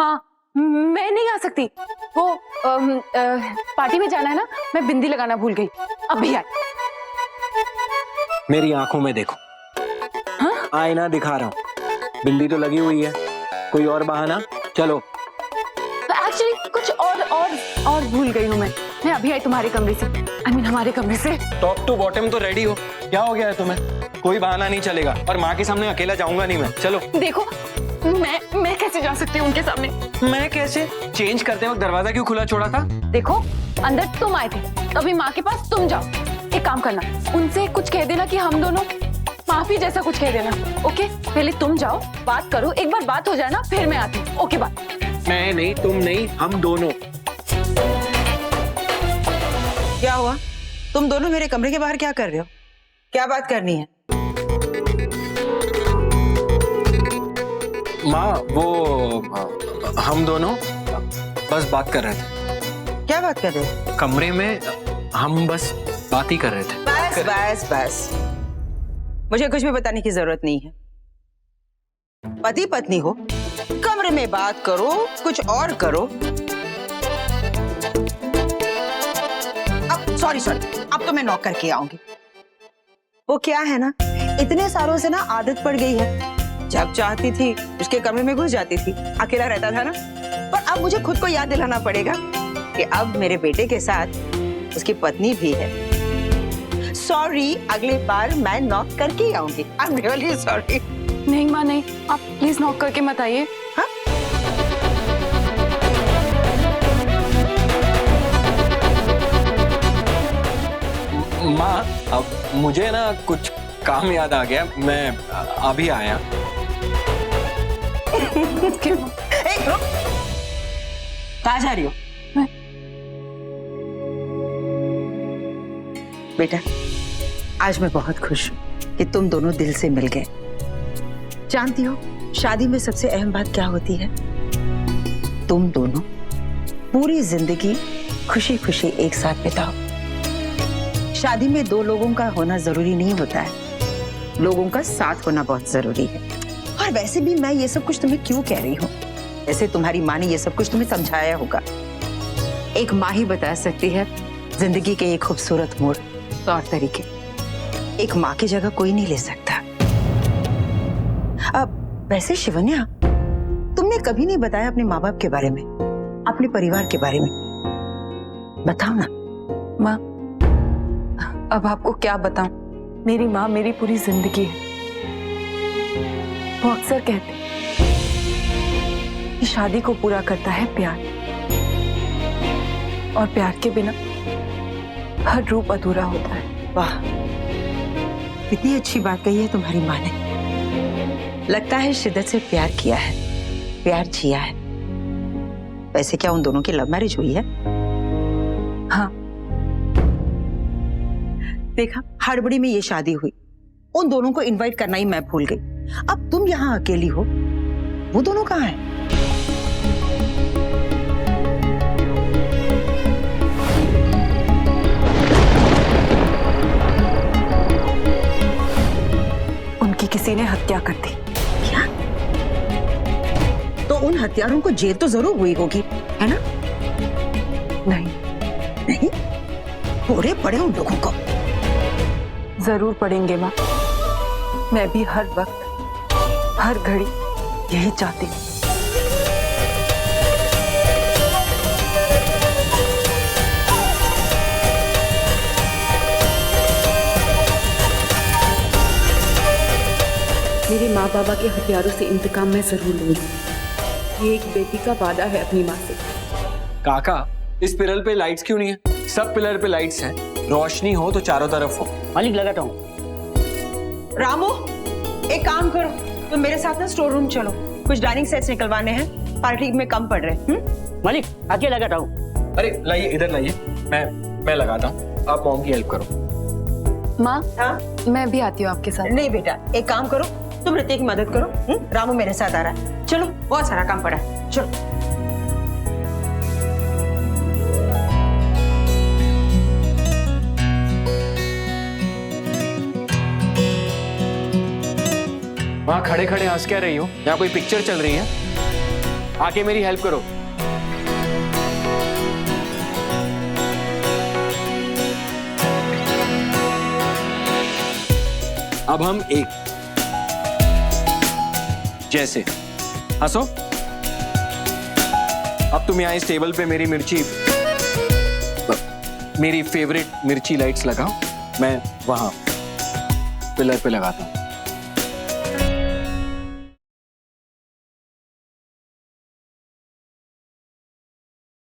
माँ मैं नहीं आ सकती, वो पार्टी में जाना है ना, मैं बिंदी लगाना भूल गई, अभी आई। मेरी आंखों में देखो। हाँ? आईना दिखा रहा हूँ, बिंदी तो लगी हुई है, कोई और बहाना? चलो। एक्चुअली कुछ और भूल गई हूँ मैं अभी आई तुम्हारे कमरे से, I mean, हमारे कमरे से। टॉप टू बॉटम तो रेडी हो, क्या हो गया है तुम्हें? कोई बहाना नहीं चलेगा, और माँ के सामने अकेला जाऊंगा नहीं मैं। चलो। देखो मैं कैसे जा सकती हूँ उनके सामने? मैं कैसे? चेंज करते वक्त दरवाजा क्यों खुला छोड़ा था? देखो अंदर तुम आए थे, तो अभी माँ के पास तुम जाओ। एक काम करना, उनसे कुछ कह देना कि हम दोनों माफी जैसा कुछ कह देना। ओके, पहले तुम जाओ, बात करो, एक बार बात हो जाए ना फिर मैं आती हूँ। Okay bye. मैं नहीं, तुम नहीं, हम दोनों। क्या हुआ? तुम दोनों मेरे कमरे के बाहर क्या कर रहे हो? क्या बात करनी है? माँ वो हम दोनों बस बात कर रहे थे। क्या बात कर रहे हो? कमरे में हम बस बात ही कर रहे थे। बस मुझे कुछ भी बताने की जरूरत नहीं है। पति पत्नी हो, कमरे में बात करो, कुछ और करो। अब सॉरी अब तो मैं नॉक करके आऊंगी। वो क्या है ना, इतने सालों से ना आदत पड़ गई है, जब चाहती थी उसके कमरे में घुस जाती थी, अकेला रहता था ना। पर अब मुझे खुद को याद दिलाना पड़ेगा कि अब मेरे बेटे के साथ उसकी पत्नी भी है। सॉरी, अगली बार मैं नॉक करके ही आऊंगी। I am really sorry. नहीं माँ नहीं, आप प्लीज नॉक करके मत आइए। हाँ? माँ अब मुझे ना कुछ काम याद आ गया, मैं अभी आया। रुक, कहाँ जा रही हो? बेटा, आज मैं बहुत खुश हूँ कि तुम दोनों दिल से मिल गए। जानती हो, शादी में सबसे अहम बात क्या होती है? तुम दोनों पूरी जिंदगी खुशी खुशी एक साथ बिताओ। शादी में दो लोगों का होना जरूरी नहीं होता है, लोगों का साथ होना बहुत जरूरी है। और वैसे भी मैं ये सब कुछ तुम्हें क्यों कह रही हूँ? वैसे तुम्हारी माँ ने ये सब कुछ तुम्हें समझाया होगा। एक माँ ही बता सकती है जिंदगी के ये खूबसूरत मोड़, तौर तरीके। एक माँ की जगह कोई नहीं ले सकता। अब वैसे शिवन्या, तुमने कभी नहीं बताया अपने माँ बाप के बारे में, अपने परिवार के बारे में। बताओ ना। माँ अब आपको क्या बताऊं, मेरी माँ मेरी पूरी जिंदगी है। वो अक्सर कहते कि शादी को पूरा करता है प्यार, और प्यार के बिना हर रूप अधूरा होता है। वाह, कितनी अच्छी बात कही है तुम्हारी माँ ने। लगता है शिद्दत से प्यार किया है, प्यार जिया है। वैसे क्या उन दोनों की लव मैरिज हुई है? हाँ। देखा, हड़बड़ी में ये शादी हुई। उन दोनों को इनवाइट करना ही मैं भूल गई। अब तुम यहाँ अकेली हो, वो दोनों कहाँ हैं? उनकी किसी ने हत्या कर दी। क्या? तो उन हत्यारों को जेल तो जरूर हुई होगी, है ना? नहीं, पूरे पड़े उन लोगों को। जरूर पड़ेंगे माँ, मैं भी हर वक्त हर घड़ी यही चाहती हूँ। मेरे माँ बाबा के हथियारों से इंतकाम मैं जरूर लूंगी। ये एक बेटी का वादा है अपनी माँ से। काका, इस पिलर पे लाइट्स क्यों नहीं है? सब पिलर पे लाइट्स हैं, रोशनी हो तो चारों तरफ हो। मालिक लगाता हूँ। रामू, एक काम करो, तुम मेरे साथ ना स्टोर रूम चलो, कुछ डाइनिंग सेट्स निकलवाने हैं, पार्टी में कम पड़ रहे। मालिक आके लगाता हूँ। अरे लाइए, इधर लाइए, मैं लगाता हूँ, आप मॉम की हेल्प करो। माँ, हाँ? मैं भी आती हूँ आपके साथ। नहीं बेटा, एक काम करो, तुम ऋतिक की मदद करो। रामू मेरे साथ आ रहा है। चलो, बहुत सारा काम पड़ा है, चलो। वहाँ खड़े खड़े हंस क्या रही हो? यहाँ कोई पिक्चर चल रही है? आके मेरी हेल्प करो। अब हम एक जैसे हंसो। अब तुम यहाँ इस टेबल पे मेरी फेवरेट मिर्ची लाइट्स लगाओ, मैं वहां पिलर पे लगाता हूं।